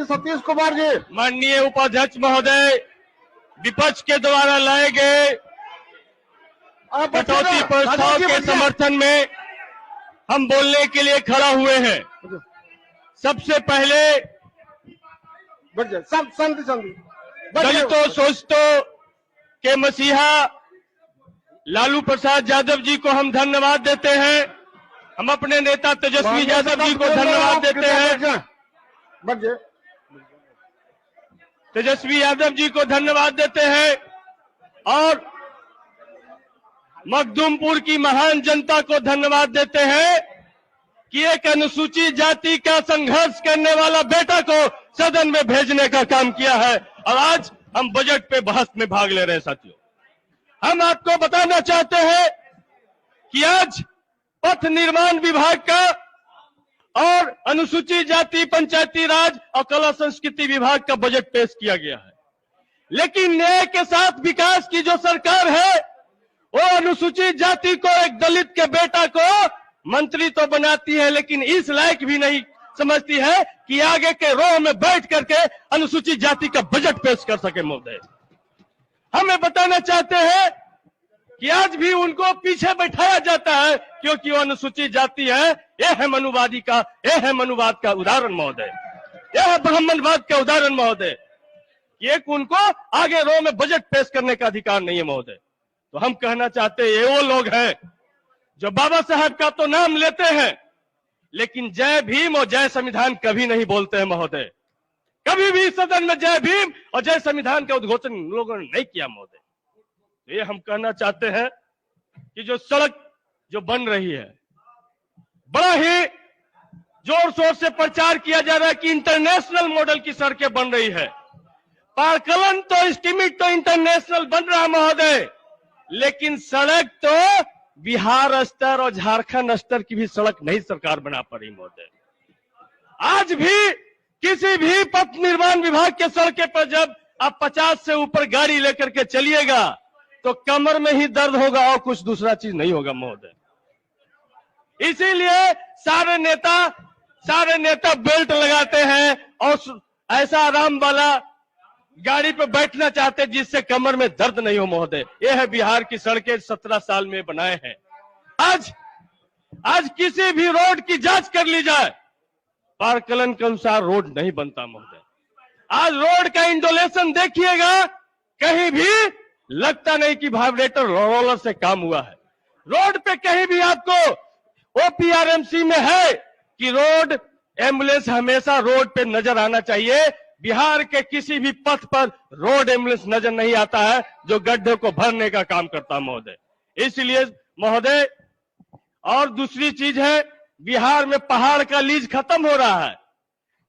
सतीश कुमार जी। माननीय उपाध्यक्ष महोदय, विपक्ष के द्वारा लाए गए कटौती प्रस्ताव के समर्थन में हम बोलने के लिए खड़ा हुए हैं। सबसे पहले दलितों शोषितों के मसीहा लालू प्रसाद यादव जी को हम धन्यवाद देते हैं। हम अपने नेता तेजस्वी यादव जी को धन्यवाद देते हैं। तेजस्वी यादव जी को धन्यवाद देते हैं और मखदूमपुर की महान जनता को धन्यवाद देते हैं कि एक अनुसूचित जाति का संघर्ष करने वाला बेटा को सदन में भेजने का काम किया है और आज हम बजट पे बहस में भाग ले रहे हैं। साथियों, हम आपको बताना चाहते हैं कि आज पथ निर्माण विभाग का और अनुसूचित जाति पंचायती राज और कला संस्कृति विभाग का बजट पेश किया गया है, लेकिन न्याय के साथ विकास की जो सरकार है वो अनुसूचित जाति को, एक दलित के बेटा को मंत्री तो बनाती है लेकिन इस लायक भी नहीं समझती है कि आगे के रो में बैठ करके अनुसूचित जाति का बजट पेश कर सके। महोदय, हमें बताना चाहते हैं कि आज भी उनको पीछे बैठाया जाता है क्योंकि वो अनुसूचित जाति है। यह है मनुवादी का, यह है मनुवाद का उदाहरण महोदय, यह है ब्राह्मणवाद का उदाहरण महोदय। एक उनको आगे रो में बजट पेश करने का अधिकार नहीं है महोदय। तो हम कहना चाहते हैं ये वो लोग हैं जो बाबा साहब का तो नाम लेते हैं लेकिन जय भीम और जय संविधान कभी नहीं बोलते हैं महोदय। कभी भी सदन में जय भीम और जय संविधान का उद्घोषण लोगों ने नहीं किया महोदय। ये हम कहना चाहते हैं कि जो सड़क जो बन रही है, बड़ा ही जोर शोर से प्रचार किया जा रहा है कि इंटरनेशनल मॉडल की सड़कें बन रही है। पारकलन तो एस्टीमेट तो इंटरनेशनल बन रहा महोदय, लेकिन सड़क तो बिहार स्तर और झारखंड स्तर की भी सड़क नहीं सरकार बना पा रही महोदय। आज भी किसी भी पथ निर्माण विभाग के सड़कें पर जब आप 50 से ऊपर गाड़ी लेकर के चलिएगा तो कमर में ही दर्द होगा और कुछ दूसरा चीज नहीं होगा महोदय। इसीलिए सारे नेता बेल्ट लगाते हैं और ऐसा आराम वाला गाड़ी पर बैठना चाहते हैं जिससे कमर में दर्द नहीं हो महोदय। यह है बिहार की सड़कें 17 साल में बनाए हैं। आज किसी भी रोड की जांच कर ली जाए, पारकलन के अनुसार रोड नहीं बनता महोदय। आज रोड का इंडोलेशन देखिएगा, कहीं भी लगता नहीं कि वाइब्रेटर रोलर से काम हुआ है। रोड पे कहीं भी आपको ओपीआरएमसी में है कि रोड एम्बुलेंस हमेशा रोड पे नजर आना चाहिए। बिहार के किसी भी पथ पर रोड एम्बुलेंस नजर नहीं आता है जो गड्ढे को भरने का काम करता महोदय। इसलिए महोदय, और दूसरी चीज है, बिहार में पहाड़ का लीज खत्म हो रहा है।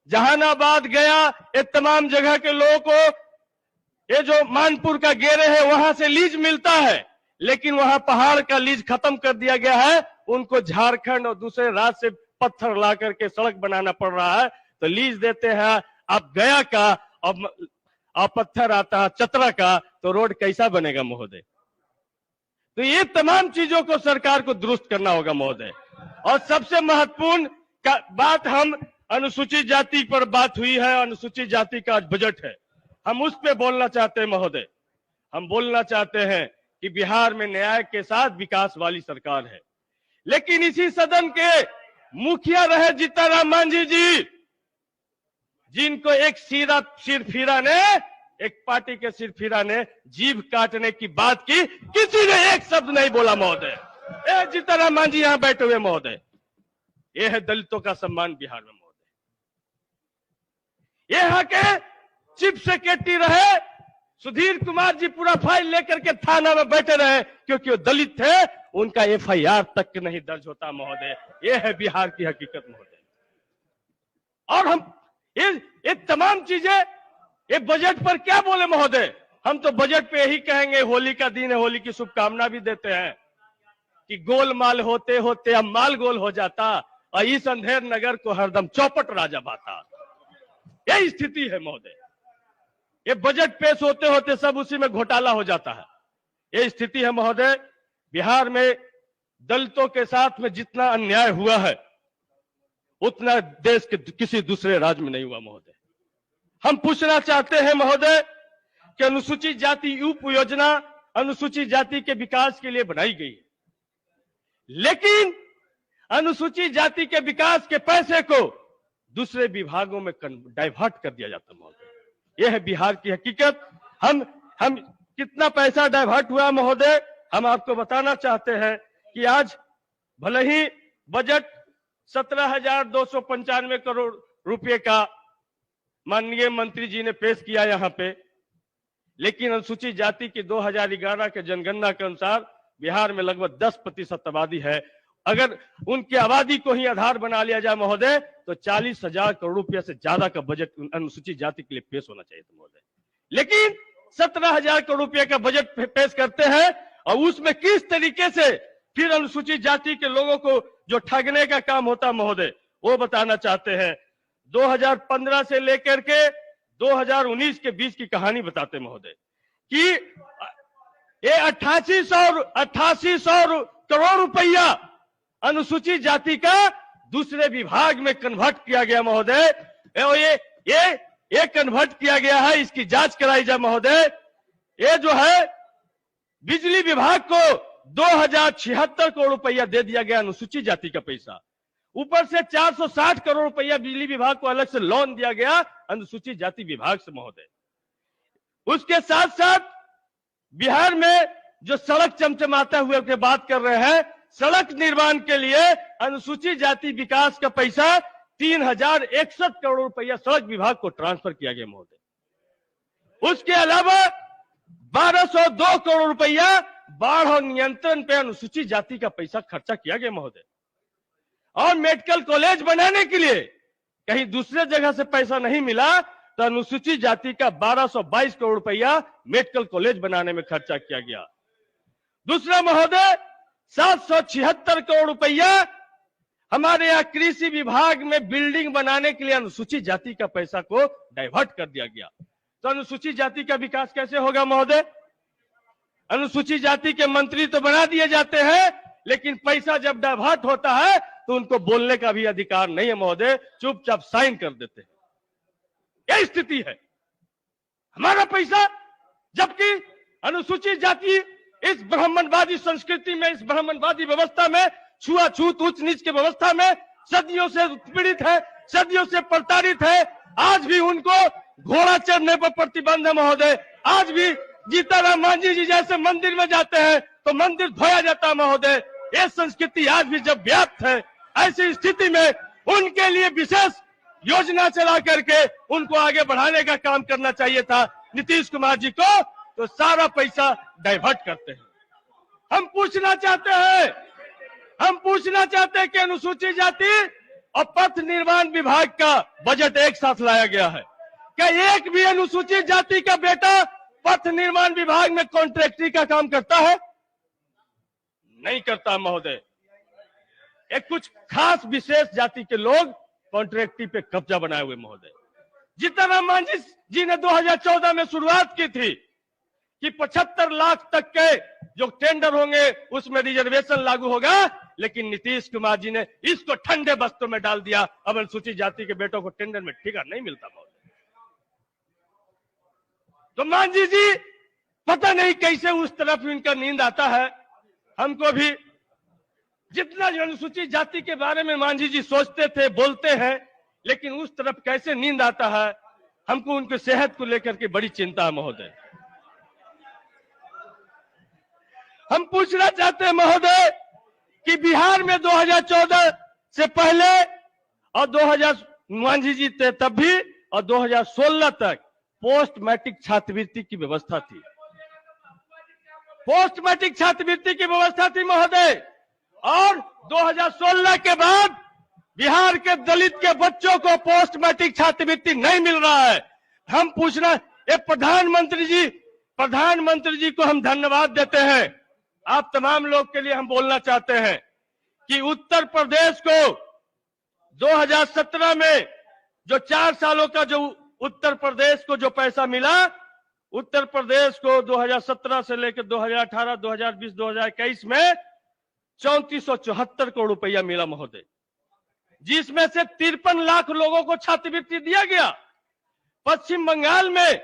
जहानाबाद गया, ये तमाम जगह के लोगों को ये जो मानपुर का गेरे है वहां से लीज मिलता है, लेकिन वहां पहाड़ का लीज खत्म कर दिया गया है। उनको झारखंड और दूसरे राज्य से पत्थर ला करके सड़क बनाना पड़ रहा है। तो लीज देते हैं आप गया का और पत्थर आता है चतरा का, तो रोड कैसा बनेगा महोदय। तो ये तमाम चीजों को सरकार को दुरुस्त करना होगा महोदय। और सबसे महत्वपूर्ण बात, हम अनुसूचित जाति पर बात हुई है, अनुसूचित जाति का आज बजट है, हम उस पे बोलना चाहते हैं महोदय। हम बोलना चाहते हैं कि बिहार में न्याय के साथ विकास वाली सरकार है, लेकिन इसी सदन के मुखिया रहे जीतनराम मांझी जी, जिनको एक सिरफिरा ने, एक पार्टी के सिरफिरा ने जीभ काटने की बात की, किसी ने एक शब्द नहीं बोला महोदय। जीतनराम मांझी यहां बैठे हुए महोदय। यह है दलितों का सम्मान बिहार में महोदय। यहाँ के चीफ सेक्रेटरी रहे सुधीर कुमार जी पूरा फाइल लेकर के थाना में बैठे रहे क्योंकि वो दलित थे, उनका एफआईआर तक नहीं दर्ज होता महोदय। यह है बिहार की हकीकत महोदय। और हम ये तमाम चीजें, ये बजट पर क्या बोले महोदय। हम तो बजट पे यही कहेंगे, होली का दिन है, होली की शुभकामना भी देते हैं कि गोलमाल होते होते अब माल गोल हो जाता और इस अंधेर नगर को हरदम चौपट राजा बाता। यही स्थिति है महोदय। ये बजट पेश होते होते सब उसी में घोटाला हो जाता है। ये स्थिति है महोदय। बिहार में दलितों के साथ में जितना अन्याय हुआ है उतना देश के किसी दूसरे राज्य में नहीं हुआ महोदय। हम पूछना चाहते हैं महोदय कि अनुसूचित जाति उप योजना अनुसूचित जाति के विकास के लिए बनाई गई है, लेकिन अनुसूचित जाति के विकास के पैसे को दूसरे विभागों में डाइवर्ट कर दिया जाता है महोदय। यह है बिहार की हकीकत। हम कितना पैसा डाइवर्ट हुआ महोदय, हम आपको बताना चाहते हैं कि आज भले ही बजट 17,295 करोड़ रुपए का माननीय मंत्री जी ने पेश किया यहां पे, लेकिन अनुसूचित जाति की 2011 के जनगणना के अनुसार बिहार में लगभग 10% आबादी है। अगर उनकी आबादी को ही आधार बना लिया जाए महोदय तो 40,000 करोड़ रुपया से ज्यादा का बजट अनुसूचित जाति के लिए पेश होना चाहिए था महोदय, लेकिन 17,000 करोड़ रुपया का बजट पेश करते हैं और उसमें किस तरीके से फिर अनुसूचित जाति के लोगों को जो ठगने का काम होता महोदय वो बताना चाहते हैं। 2015 से लेकर के 2019 के बीच की कहानी बताते महोदय कि ये 8800 करोड़ रुपया अनुसूचित जाति का दूसरे विभाग में कन्वर्ट किया गया महोदय। ये कन्वर्ट किया गया है, इसकी जांच कराई जाए महोदय। ये जो है बिजली विभाग को 2076 करोड़ रुपया दे दिया गया अनुसूचित जाति का पैसा, ऊपर से 460 करोड़ रुपया बिजली विभाग को अलग से लोन दिया गया अनुसूचित जाति विभाग से महोदय। उसके साथ साथ बिहार में जो सड़क चमचमाते हुए की बात कर रहे हैं, सड़क निर्माण के लिए अनुसूचित जाति विकास का पैसा 3061 करोड़ रुपया सड़क विभाग को ट्रांसफर किया गया महोदय। उसके अलावा 1202 करोड़ रुपया बाढ़ और नियंत्रण पे अनुसूचित जाति का पैसा खर्चा किया गया महोदय। और मेडिकल कॉलेज बनाने के लिए कहीं दूसरे जगह से पैसा नहीं मिला तो अनुसूचित जाति का 1222 करोड़ रुपया मेडिकल कॉलेज बनाने में खर्चा किया गया। दूसरा महोदय 776 करोड़ रुपया हमारे यहाँ कृषि विभाग में बिल्डिंग बनाने के लिए अनुसूचित जाति का पैसा को डाइवर्ट कर दिया गया। तो अनुसूचित जाति का विकास कैसे होगा महोदय? अनुसूचित जाति के मंत्री तो बना दिए जाते हैं, लेकिन पैसा जब डाइवर्ट होता है तो उनको बोलने का भी अधिकार नहीं है महोदय, चुपचाप साइन कर देते हैं। यह स्थिति है हमारा पैसा, जबकि अनुसूचित जाति इस ब्राह्मणवादी संस्कृति में, इस ब्राह्मणवादी व्यवस्था में, छुआछूत उच्च नीच की व्यवस्था में सदियों से पीड़ित है, सदियों से प्रताड़ित है। आज भी उनको घोड़ा चढ़ने पर प्रतिबंध है महोदय। आज भी जीताराम मांझी जी जैसे मंदिर में जाते हैं तो मंदिर धोया जाता है महोदय। ये संस्कृति आज भी जब व्याप्त है, ऐसी स्थिति में उनके लिए विशेष योजना चला करके उनको आगे बढ़ाने का काम करना चाहिए था नीतीश कुमार जी को, तो सारा पैसा डाइवर्ट करते हैं। हम पूछना चाहते हैं कि अनुसूचित जाति और पथ निर्माण विभाग का बजट एक साथ लाया गया है, क्या एक भी अनुसूचित जाति का बेटा पथ निर्माण विभाग में कॉन्ट्रैक्टरी का काम करता है? नहीं करता महोदय। एक कुछ खास विशेष जाति के लोग कॉन्ट्रैक्टरी पे कब्जा बनाए हुए महोदय। जीताराम मांझी जी ने 2014 में शुरुआत की थी कि 75 लाख तक के जो टेंडर होंगे उसमें रिजर्वेशन लागू होगा, लेकिन नीतीश कुमार जी ने इसको ठंडे बस्तों में डाल दिया। अब अनुसूचित जाति के बेटों को टेंडर में ठिकाना नहीं मिलता महोदय। तो मांझी जी पता नहीं कैसे उस तरफ इनका नींद आता है। हमको भी जितना अनुसूचित जाति के बारे में मांझी जी सोचते थे, बोलते हैं, लेकिन उस तरफ कैसे नींद आता है, हमको उनकी सेहत को लेकर के बड़ी चिंता है महोदय। हम पूछना चाहते हैं महोदय कि बिहार में 2014 से पहले और 2000 मांझी जी थे तब भी और 2016 तक पोस्ट मैट्रिक छात्रवृत्ति की व्यवस्था थी। पोस्ट मैट्रिक छात्रवृत्ति की व्यवस्था थी महोदय, और 2016 के बाद बिहार के दलित के बच्चों को पोस्ट मैट्रिक छात्रवृत्ति नहीं मिल रहा है। हम पूछना, ये प्रधानमंत्री जी को हम धन्यवाद देते हैं। आप तमाम लोग के लिए हम बोलना चाहते हैं कि उत्तर प्रदेश को 2017 में जो 4 सालों का जो उत्तर प्रदेश को जो पैसा मिला, उत्तर प्रदेश को 2017 से लेकर 2018, 2020, 2021 में 3474 करोड़ रुपया मिला महोदय, जिसमें से 53 लाख लोगों को छात्रवृत्ति दिया गया। पश्चिम बंगाल में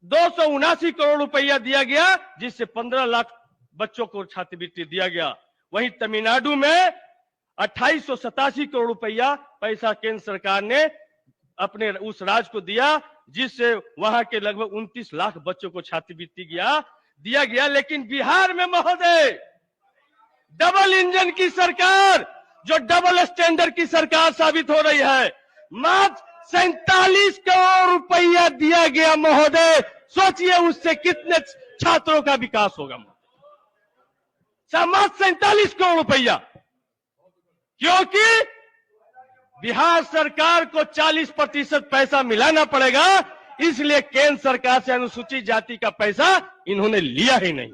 279 करोड़ रुपया दिया गया, जिससे 15 लाख बच्चों को छात्रवृत्ति दिया गया। वहीं तमिलनाडु में 2887 करोड़ रुपया पैसा केंद्र सरकार ने अपने उस राज्य को दिया, जिससे वहां के लगभग 29 लाख बच्चों को छात्रवृत्ति दिया गया। लेकिन बिहार में महोदय डबल इंजन की सरकार, जो डबल स्टैंडर्ड की सरकार साबित हो रही है, मात्र 47 करोड़ रुपया दिया गया महोदय। सोचिए उससे कितने छात्रों का विकास होगा। मात्र 47 करोड़ रुपया, क्योंकि बिहार सरकार को 40% पैसा मिलाना पड़ेगा, इसलिए केंद्र सरकार से अनुसूचित जाति का पैसा इन्होंने लिया ही नहीं।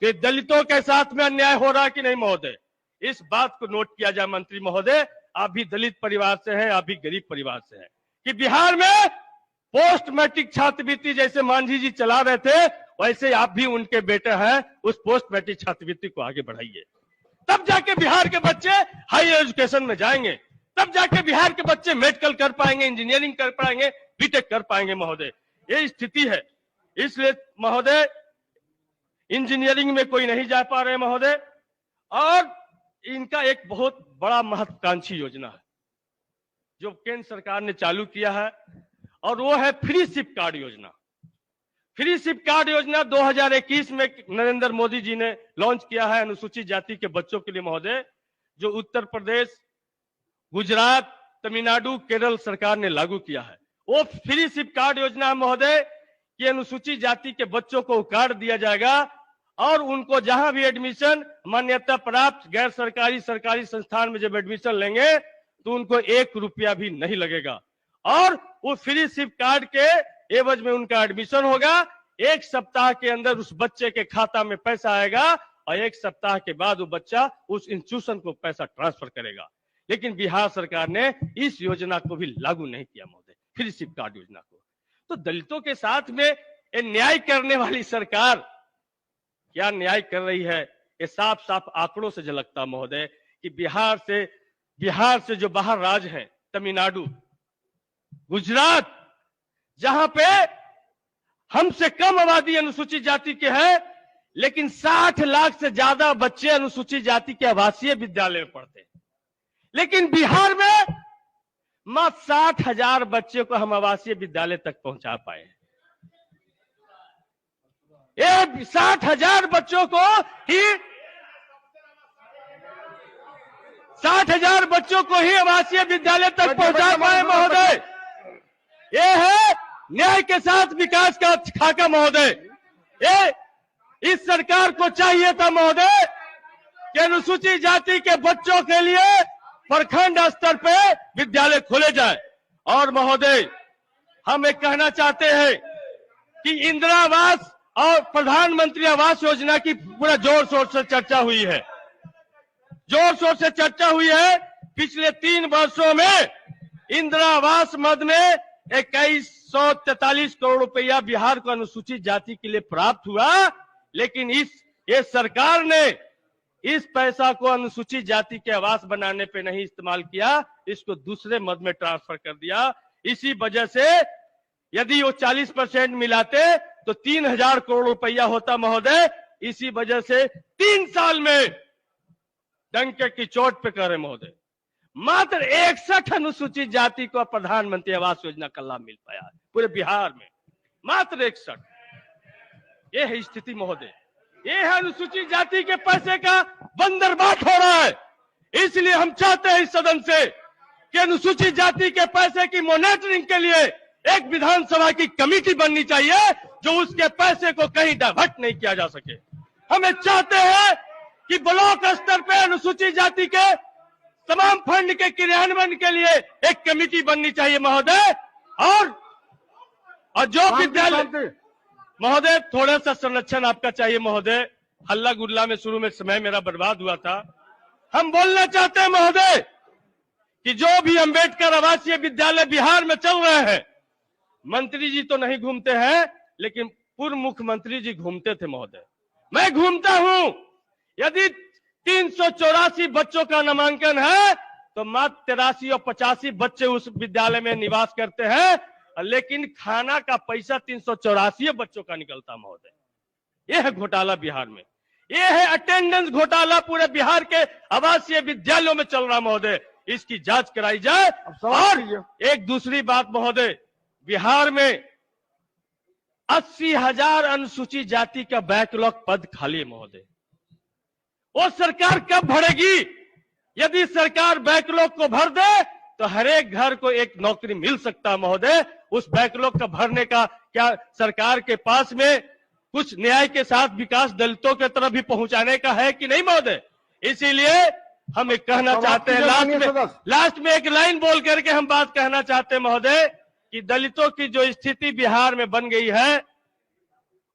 तो दलितों के साथ में अन्याय हो रहा कि नहीं महोदय, इस बात को नोट किया जाए। मंत्री महोदय, आप भी दलित परिवार से हैं, आप भी गरीब परिवार से हैं, कि बिहार में पोस्ट मैट्रिक छात्रवृत्ति जैसे मांझी जी चला रहे थे, वैसे आप भी उनके बेटे हैं, उस पोस्ट मैट्रिक छात्रवृत्ति को आगे बढ़ाइए। तब जाके बिहार के बच्चे हाई एजुकेशन में जाएंगे, तब जाके बिहार के बच्चे मेडिकल कर पाएंगे, इंजीनियरिंग कर पाएंगे, बीटेक कर पाएंगे महोदय। ये स्थिति है। इसलिए महोदय इंजीनियरिंग में कोई नहीं जा पा रहे महोदय, और इनका एक बहुत बड़ा महत्वाकांक्षी योजना है जो केंद्र सरकार ने चालू किया है, और वो है फ्री सिप कार्ड योजना। फ्री सिप कार्ड योजना 2021 में नरेंद्र मोदी जी ने लॉन्च किया है अनुसूचित जाति के बच्चों के लिए महोदय, जो उत्तर प्रदेश, गुजरात, तमिलनाडु, केरल सरकार ने लागू किया है। वो फ्री सिप कार्ड योजना है महोदय कि अनुसूचित जाति के बच्चों को कार्ड दिया जाएगा, और उनको जहां भी एडमिशन मान्यता प्राप्त गैर सरकारी सरकारी संस्थान में जब एडमिशन लेंगे तो उनको 1 रुपया भी नहीं लगेगा, और वो फ्री सिप कार्ड के एवज में उनका एडमिशन होगा। 1 सप्ताह के अंदर उस बच्चे के खाता में पैसा आएगा, और 1 सप्ताह के बाद वो बच्चा उस इंस्टीट्यूशन को पैसा ट्रांसफर करेगा। लेकिन बिहार सरकार ने इस योजना को भी लागू नहीं किया महोदय, फ्री सिप कार्ड योजना को। तो दलितों के साथ में ये न्याय करने वाली सरकार क्या न्याय कर रही है, ये साफ साफ आंकड़ों से झलकता महोदय, कि बिहार से जो बाहर राज्य है, तमिलनाडु, गुजरात, जहां पे हमसे कम आबादी अनुसूचित जाति के हैं, लेकिन 60 लाख से ज्यादा बच्चे अनुसूचित जाति के आवासीय विद्यालय में पढ़ते हैं। लेकिन बिहार में मात्र 60,000 बच्चे को हम आवासीय विद्यालय तक पहुंचा पाए। ये 60,000 बच्चों को ही 60,000 बच्चों को ही आवासीय विद्यालय तक पहुंचा पाए महोदय। ये है न्याय के साथ विकास का खाका महोदय। ये इस सरकार को चाहिए था महोदय कि अनुसूचित जाति के बच्चों के लिए प्रखंड स्तर पे विद्यालय खोले जाए। और महोदय हम एक कहना चाहते हैं कि इंदिरा आवास और प्रधानमंत्री आवास योजना की पूरा जोर शोर से चर्चा हुई है, जोर शोर से चर्चा हुई है। पिछले 3 वर्षों में इंदिरा आवास मद में 2143 करोड़ रुपया बिहार को अनुसूचित जाति के लिए प्राप्त हुआ, लेकिन ये सरकार ने इस पैसा को अनुसूचित जाति के आवास बनाने पे नहीं इस्तेमाल किया, इसको दूसरे मद में ट्रांसफर कर दिया। इसी वजह से यदि वो 40% मिलाते तो 3000 करोड़ रुपया होता महोदय। इसी वजह से 3 साल में डंके की चोट पे करे महोदय, मात्र 61 अनुसूचित जाति को प्रधानमंत्री आवास योजना का लाभ मिल पाया पूरे बिहार में, मात्र 61। ये है स्थिति महोदय, ये है अनुसूचित जाति के पैसे का बंदरबाट हो रहा है। इसलिए हम चाहते हैं इस सदन से कि अनुसूचित जाति के पैसे की मॉनिटरिंग के लिए एक विधानसभा की कमेटी बननी चाहिए, जो उसके पैसे को कहीं डाइवर्ट नहीं किया जा सके। हमें चाहते हैं कि ब्लॉक स्तर पे अनुसूचित जाति के तमाम फंड के क्रियान्वयन के लिए एक कमेटी बननी चाहिए महोदय। और जो विद्यालय महोदय, थोड़ा सा संरक्षण आपका चाहिए महोदय। हल्ला गुल्ला में शुरू में समय मेरा बर्बाद हुआ था। हम बोलना चाहते हैं महोदय कि जो भी अंबेडकर आवासीय विद्यालय बिहार में चल रहे हैं, मंत्री जी तो नहीं घूमते हैं, लेकिन पूर्व मुख्यमंत्री जी घूमते थे महोदय। मैं घूमता हूं। यदि 384 बच्चों का नामांकन है तो मात्र 83 और 85 बच्चे उस विद्यालय में निवास करते हैं, लेकिन खाना का पैसा 384 बच्चों का निकलता महोदय। यह है घोटाला बिहार में, यह है अटेंडेंस घोटाला पूरे बिहार के आवासीय विद्यालयों में चल रहा महोदय। इसकी जांच कराई जाए। और एक दूसरी बात महोदय, बिहार में 80,000 अनुसूचित जाति का बैकलॉग पद खाली है महोदय। वो सरकार कब भरेगी? यदि सरकार बैकलॉग को भर दे तो हर एक घर को एक नौकरी मिल सकता महोदय। उस बैकलॉग का भरने का क्या सरकार के पास में कुछ न्याय के साथ विकास दलितों के तरफ भी पहुंचाने का है कि नहीं महोदय? इसीलिए हम एक कहना चाहते हैं, लास्ट में एक लाइन बोल करके हम बात कहना चाहते हैं महोदय कि दलितों की जो स्थिति बिहार में बन गई है,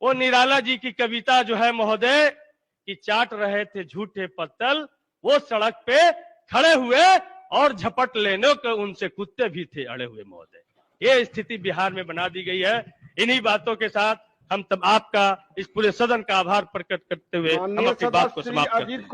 वो निराला जी की कविता जो है महोदय कि चाट रहे थे झूठे पत्तल, वो सड़क पे खड़े हुए और झपट लेने को उनसे कुत्ते भी थे अड़े हुए महोदय। ये स्थिति बिहार में बना दी गई है। इन्हीं बातों के साथ हम तब आपका इस पूरे सदन का आभार प्रकट करते हुए हम अपनी बात को समाप्त करते हैं।